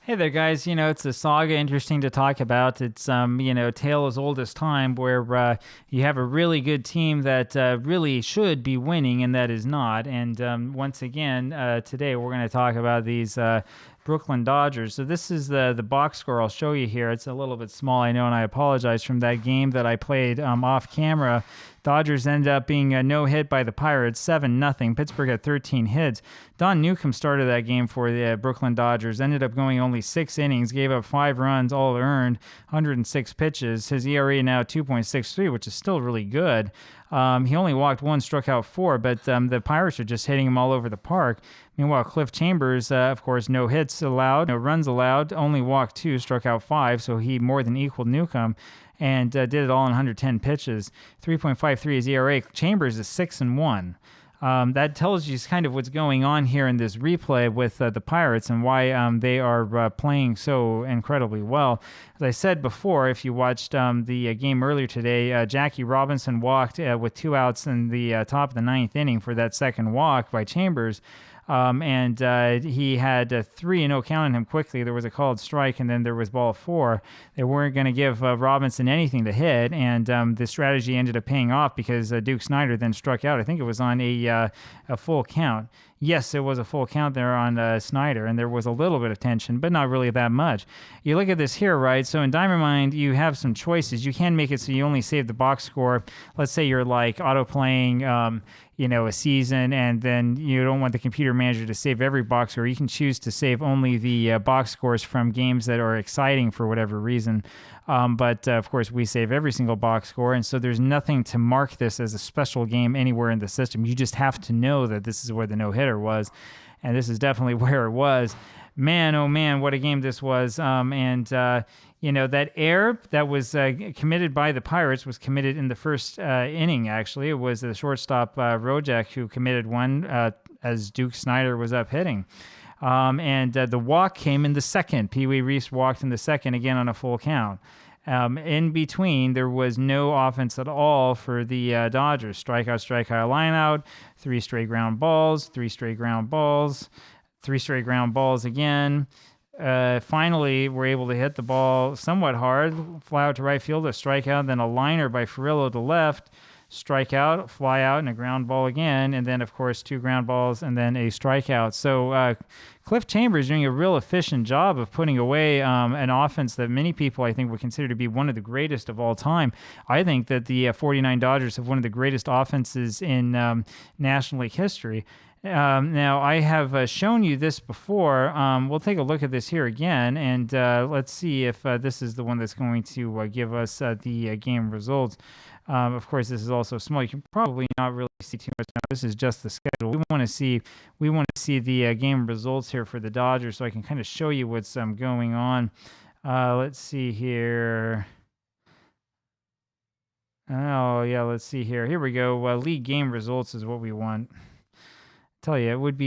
Hey there, guys. It's a saga interesting to talk about. It's, tale as old as time, where you have a really good team that really should be winning and that is not. And once again, today we're going to talk about these Brooklyn Dodgers. So this is the box score I'll show you here. It's a little bit small, I know, and I apologize from that game that I played off camera. Dodgers ended up being no hit by the Pirates, 7-0. Pittsburgh had 13 hits. Don Newcomb started that game for the Brooklyn Dodgers, ended up going only 6 innings, gave up 5 runs, all earned, 106 pitches. His ERA now 2.63, which is still really good. He only walked 1, struck out 4, but the Pirates are just hitting him all over the park. Meanwhile, Cliff Chambers, of course, no hits allowed, no runs allowed, only walked 2, struck out 5, so he more than equaled Newcomb and did it all in 110 pitches. 3.53 is ERA. Chambers is 6-1. That tells you kind of what's going on here in this replay with the Pirates and why they are playing so incredibly well. As I said before, if you watched the game earlier today, Jackie Robinson walked with 2 outs in the top of the 9th inning for that second walk by Chambers. And he had 3-0 count on him quickly. There was a called strike, and then there was ball 4. They weren't going to give Robinson anything to hit, and the strategy ended up paying off because Duke Snider then struck out. I think it was on a full count. Yes, it was a full count there on Snider, and there was a little bit of tension, but not really that much. You look at this here, right? So in Diamond Mind, you have some choices. You can make it so you only save the box score. Let's say you're like auto-playing, a season, and then you don't want the computer manager to save every box score. You can choose to save only the box scores from games that are exciting for whatever reason. But of course, we save every single box score, and so there's nothing to mark this as a special game anywhere in the system. You just have to know that this is where the no-hitter was, and this is definitely where it was. Man, oh man, what a game this was. That error that was committed by the Pirates was committed in the first inning, actually. It was the shortstop, Rojak, who committed one as Duke Snider was up hitting. The walk came in the second. Pee Wee Reese walked in the second, again on a full count. In between, there was no offense at all for the Dodgers. Strikeout, line out, 3 straight ground balls, 3 straight ground balls, 3 straight ground balls again. Finally, we're able to hit the ball somewhat hard, fly out to right field, a strikeout, then a liner by Furillo to left, strikeout, fly out, and a ground ball again, and then, of course, 2 ground balls, and then a strikeout. So Cliff Chambers doing a real efficient job of putting away an offense that many people, I think, would consider to be one of the greatest of all time. I think that the 49 Dodgers have one of the greatest offenses in National League history. Now, I have shown you this before. We'll take a look at this here again, and let's see if this is the one that's going to give us the game results. Of course, this is also small. You can probably not really see too much now. This is just the schedule. We want to see the game results here for the Dodgers, so I can kind of show you what's going on. Let's see here. Oh yeah, let's see here. Here we go. League game results is what we want. Tell you, it would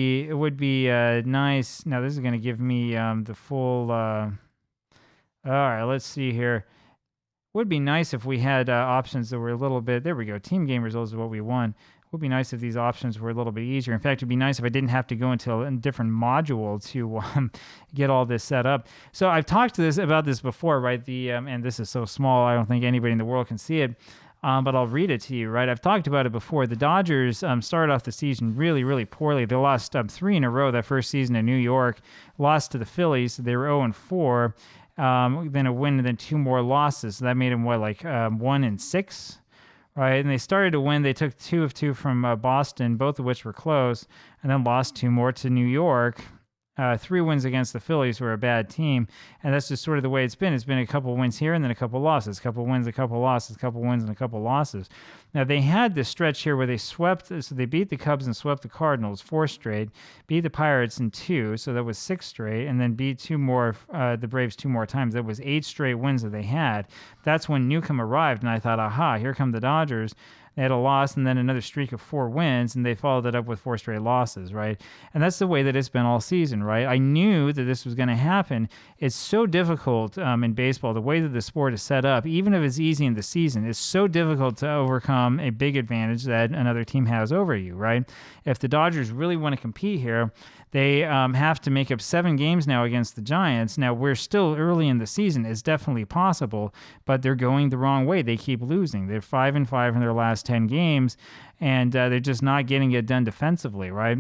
be nice. Now this is going to give me the full. All right, let's see here. Would be nice if we had options that were a little bit. There we go. Team game results is what we want. Would be nice if these options were a little bit easier. In fact, it'd be nice if I didn't have to go into a different module to get all this set up. So I've talked about this before, right? And this is so small, I don't think anybody in the world can see it. But I'll read it to you, right? I've talked about it before. The Dodgers started off the season really, really poorly. They lost 3 in a row that first season in New York, lost to the Phillies. So they were 0-4, then a win, and then 2 more losses. So that made them, 1-6, right? And they started to win. They took 2 of 2 from Boston, both of which were close, and then lost 2 more to New York. 3 wins against the Phillies, who are a bad team, and that's just sort of the way it's been. It's been a couple wins here and then a couple losses, a couple wins, a couple losses, a couple wins, and a couple losses. Now, they had this stretch here where they swept, so they beat the Cubs and swept the Cardinals 4 straight, beat the Pirates in 2, so that was 6 straight, and then beat the Braves 2 more times. That was 8 straight wins that they had. That's when Newcomb arrived, and I thought, aha, here come the Dodgers. They had a loss and then another streak of 4 wins, and they followed it up with 4 straight losses, right? And that's the way that it's been all season, right? I knew that this was going to happen. It's so difficult in baseball, the way that the sport is set up, even if it's easy in the season, it's so difficult to overcome a big advantage that another team has over you, right? If the Dodgers really want to compete here, They have to make up 7 games now against the Giants. Now, we're still early in the season. It's definitely possible, but they're going the wrong way. They keep losing. They're 5-5 in their last 10 games, and they're just not getting it done defensively, right?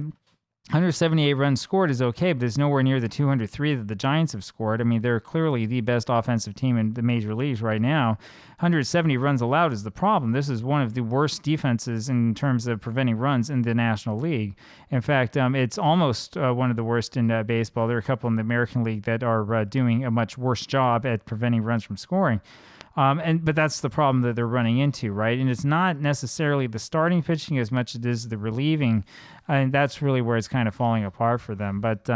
178 runs scored is okay, but it's nowhere near the 203 that the Giants have scored. I mean, they're clearly the best offensive team in the major leagues right now. 170 runs allowed is the problem. This is one of the worst defenses in terms of preventing runs in the National League. In fact, it's almost one of the worst in baseball. There are a couple in the American League that are doing a much worse job at preventing runs from scoring. But that's the problem that they're running into, right? And it's not necessarily the starting pitching as much as it is the relieving, and that's really where it's kind of falling apart for them. But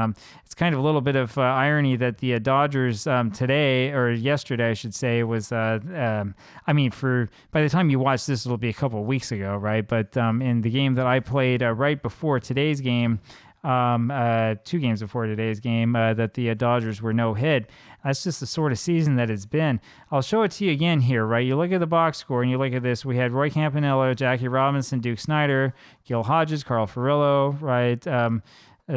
it's kind of a little bit of irony that the Dodgers today, or yesterday, I should say, was, by the time you watch this, it'll be a couple of weeks ago, right? But in the game that I played right before today's game, 2 games before today's game, that the Dodgers were no hit. That's just the sort of season that it's been. I'll show it to you again here, right? You look at the box score and you look at this. We had Roy Campanello, Jackie Robinson, Duke Snider, Gil Hodges, Carl Furillo, right?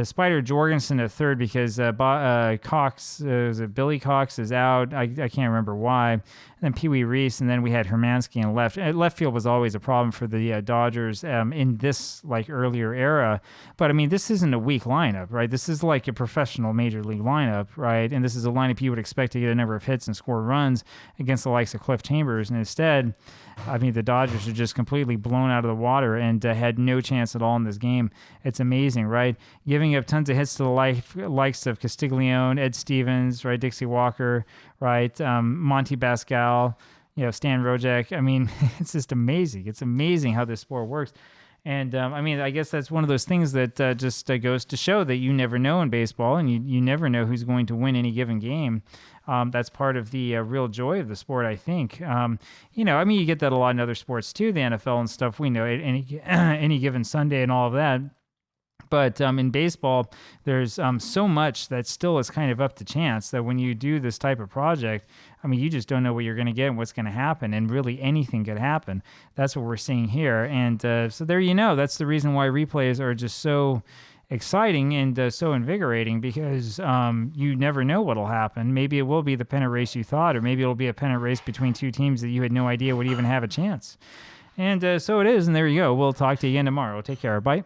Spider Jorgensen at third because Cox, Billy Cox is out. I can't remember why. And then Pee Wee Reese, and then we had Hermansky in left. Left field was always a problem for the Dodgers in this earlier era. But I mean, this isn't a weak lineup, right? This is like a professional major league lineup, right? And this is a lineup you would expect to get a number of hits and score runs against the likes of Cliff Chambers. And instead, I mean, the Dodgers are just completely blown out of the water and had no chance at all in this game. It's amazing, right? Giving up tons of hits to the likes of Castiglione, Ed Stevens, right? Dixie Walker, right? Monty Pascal, Stan Rojek. I mean, it's just amazing. It's amazing how this sport works. And I guess that's one of those things that just goes to show that you never know in baseball, and you never know who's going to win any given game. That's part of the real joy of the sport, I think. You get that a lot in other sports too, the NFL and stuff. We know any given Sunday and all of that. But in baseball, there's so much that still is kind of up to chance that when you do this type of project, you just don't know what you're going to get and what's going to happen, and really anything could happen. That's what we're seeing here. And so there that's the reason why replays are just so exciting and so invigorating, because you never know what'll happen. Maybe it will be the pennant race you thought, or maybe it'll be a pennant race between 2 teams that you had no idea would even have a chance. And so it is, and there you go. We'll talk to you again tomorrow. Take care. Bye.